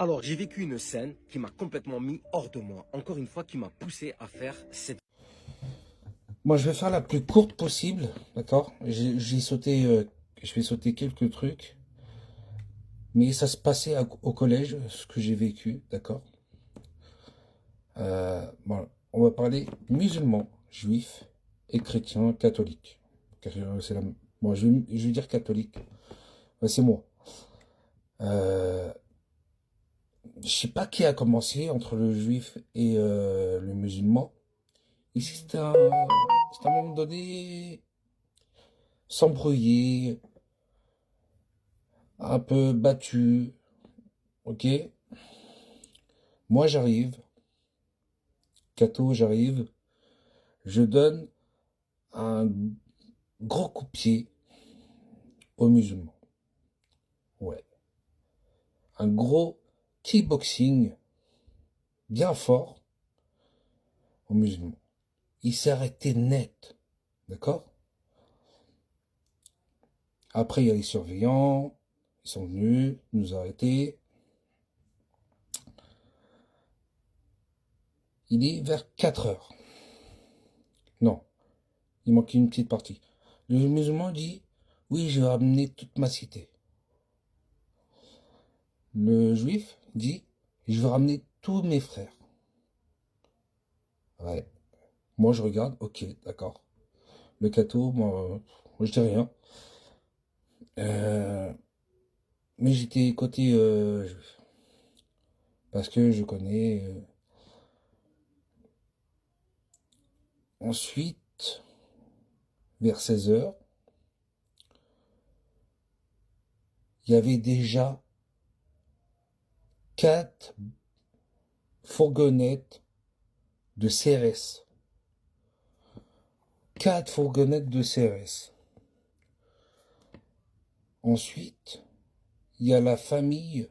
Alors, j'ai vécu une scène qui m'a complètement mis hors de moi. Encore une fois, qui m'a poussé à faire cette... Moi, je vais faire la plus courte possible, d'accord? Je vais sauter quelques trucs, mais ça se passait au collège, ce que j'ai vécu, d'accord? Bon, on va parler musulmans, juifs et chrétiens catholiques. Car, c'est la... Bon, je vais dire catholique, c'est moi. Euh, je sais pas qui a commencé entre le juif et le musulman. Ici, c'est à un moment donné s'embrouiller, un peu battu, ok? Moi, j'arrive, Cato, j'arrive, je donne un gros coup de pied aux musulmans. Ouais. Un gros kickboxing bien fort aux musulmans. Il s'est arrêté net. D'accord? Après, il y a les surveillants. Ils sont venus nous arrêter. Il est vers 4 heures. Non, il manquait une petite partie. Le musulman dit, oui, je vais ramener toute ma cité. Le juif dit, je vais ramener tous mes frères. Ouais. Moi, je regarde, ok, d'accord. Le catho, moi, je dis rien. Euh, mais j'étais côté juif. Parce que je connais. Ensuite, vers 16 heures, il y avait déjà 4 fourgonnettes de CRS. 4 fourgonnettes de CRS. Ensuite, il y a la famille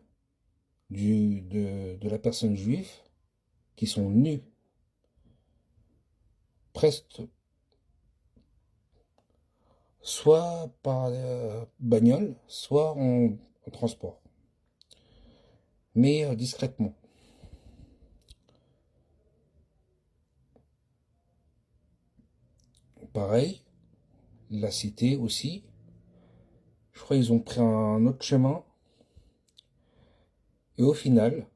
de la personne juive qui sont nus, presque soit par bagnole, soit en transport, mais discrètement. Pareil, la cité aussi. Je crois qu'ils ont pris un autre chemin. Et au final,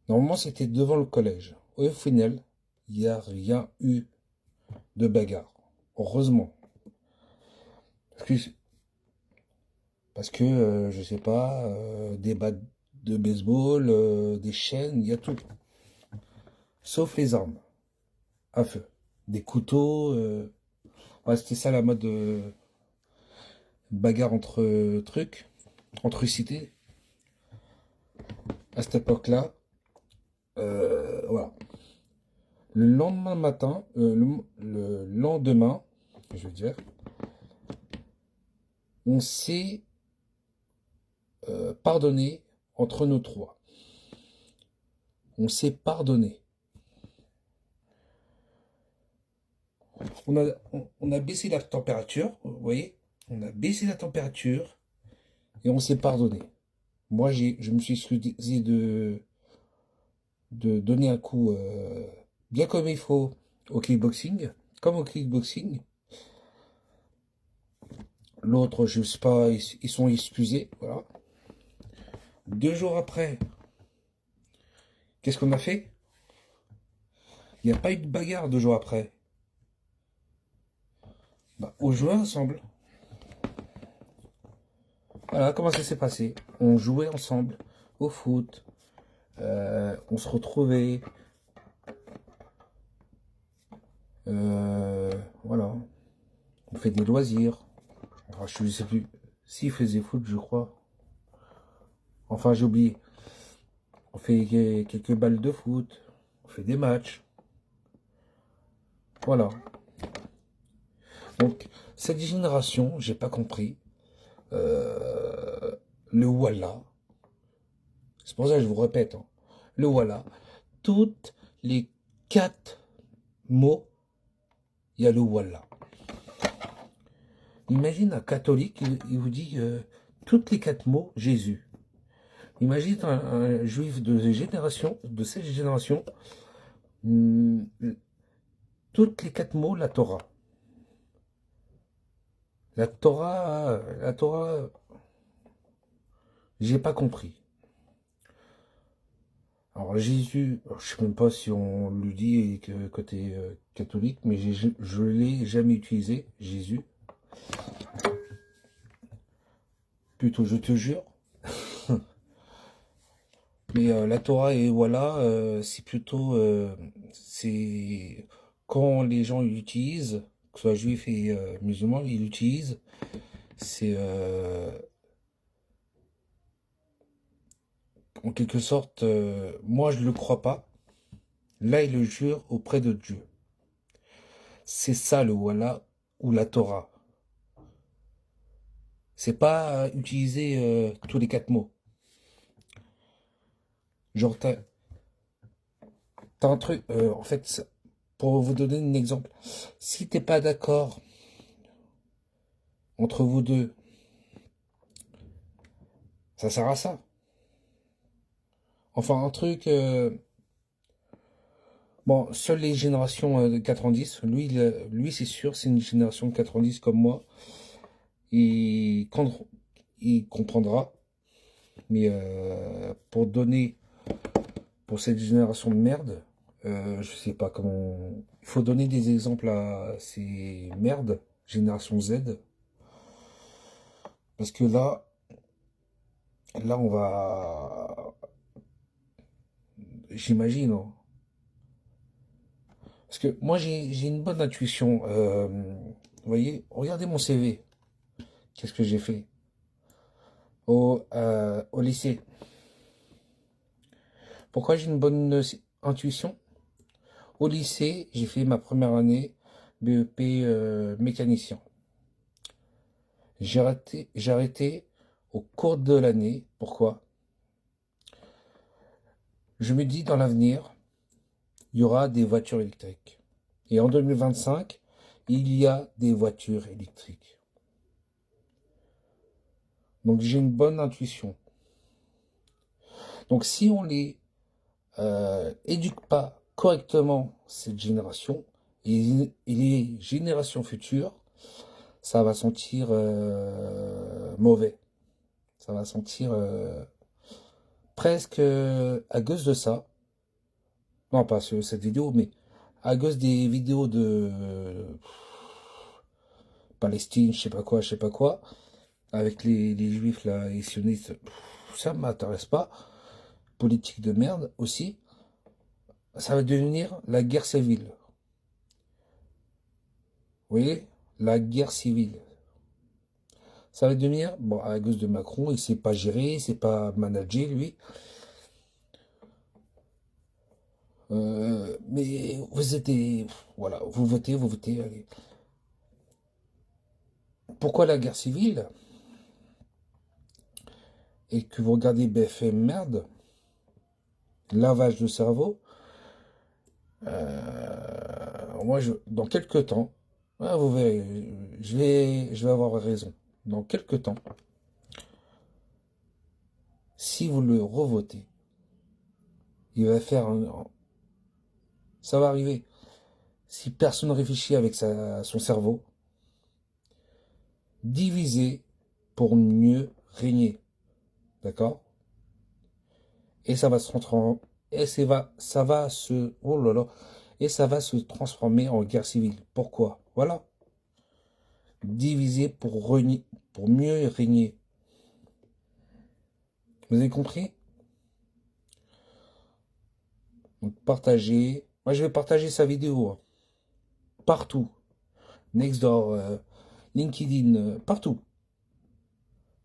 normalement c'était devant le collège. Au final, il n'y a rien eu de bagarre. Heureusement. Parce que je sais pas, des battes de baseball, des chaînes, il y a tout. Sauf les armes à feu. Des couteaux. Ouais, c'était ça la mode bagarre entre trucs, entre cités. À cette époque-là, voilà. Le lendemain matin, le lendemain, je veux dire, on s'est pardonné entre nous trois. On s'est pardonné. On a baissé la température, vous voyez? On a baissé la température et on s'est pardonné. Moi, je me suis excusé de donner un coup bien comme il faut au kickboxing, comme au kickboxing. L'autre, je sais pas, ils sont excusés, voilà. 2 jours après, qu'est-ce qu'on a fait? Il n'y a pas eu de bagarre 2 jours après. Bah, on jouait ensemble. Voilà comment ça s'est passé. On jouait ensemble au foot. On se retrouvait. Voilà. On fait des loisirs. Enfin, je ne sais plus. S'il faisait foot, je crois. Enfin, j'ai oublié. On fait quelques balles de foot. On fait des matchs. Voilà. Donc, cette génération, j'ai pas compris. Le voilà. C'est pour ça que je vous répète. Hein. Le voilà. Toutes les 4 mots, il y a le voilà. Imagine un catholique, il vous dit toutes les 4 mots, Jésus. Imagine un juif de cette génération, toutes les 4 mots, la Torah. La Torah, j'ai pas compris. Alors Jésus, je sais même pas si on le dit côté catholique, mais je l'ai jamais utilisé, Jésus. Plutôt, je te jure. Mais la Torah, et voilà, c'est plutôt, c'est quand les gens l'utilisent, que ce soit juifs et musulmans, ils l'utilisent, c'est en quelque sorte, moi je le crois pas, là il le jure auprès de Dieu. C'est ça le voilà ou la Torah. C'est pas utiliser tous les 4 mots. Genre, t'as un truc, en fait, pour vous donner un exemple, si t'es pas d'accord entre vous deux, ça sert à ça. Enfin, un truc, bon, seules les générations de 90, lui c'est sûr, c'est une génération de 90 comme moi, il comprendra, mais pour cette génération de merde, je sais pas comment, il faut donner des exemples à ces merdes, génération Z, parce que là on va, j'imagine, hein. Parce que moi j'ai une bonne intuition, vous voyez, regardez mon CV, qu'est-ce que j'ai fait au lycée. Pourquoi j'ai une bonne intuition? Au lycée, j'ai fait ma première année BEP mécanicien. J'ai arrêté au cours de l'année. Pourquoi? Je me dis, dans l'avenir, il y aura des voitures électriques. Et en 2025, il y a des voitures électriques. Donc j'ai une bonne intuition. Donc si on les éduque pas correctement, cette génération, et les générations futures, ça va sentir mauvais. Ça va sentir presque à cause de ça. Non, pas sur cette vidéo, mais à cause des vidéos de Palestine, je sais pas quoi, avec les juifs là, et sionistes, ça m'intéresse pas. Politique de merde aussi. Ça va devenir la guerre civile. Vous voyez? La guerre civile. Ça va devenir, bon, à cause de Macron, il sait pas gérer, il sait pas manager, lui. Mais vous êtes voilà, vous votez, allez. Pourquoi la guerre civile? Et que vous regardez BFM merde, lavage de cerveau, moi, dans quelques temps, ouais, vous verrez, je vais avoir raison. Dans quelques temps, si vous le revotez, il va faire ça va arriver. Si personne réfléchit avec son cerveau, diviser pour mieux régner. D'accord? Et ça va se transformer. Et ça va se. Oh là là. Et ça va se transformer en guerre civile. Pourquoi? Voilà. Diviser pour mieux régner. Vous avez compris? Donc partagez. Moi je vais partager sa vidéo, hein. Partout. Nextdoor, LinkedIn, partout.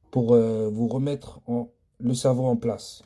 Pour vous remettre le cerveau en place.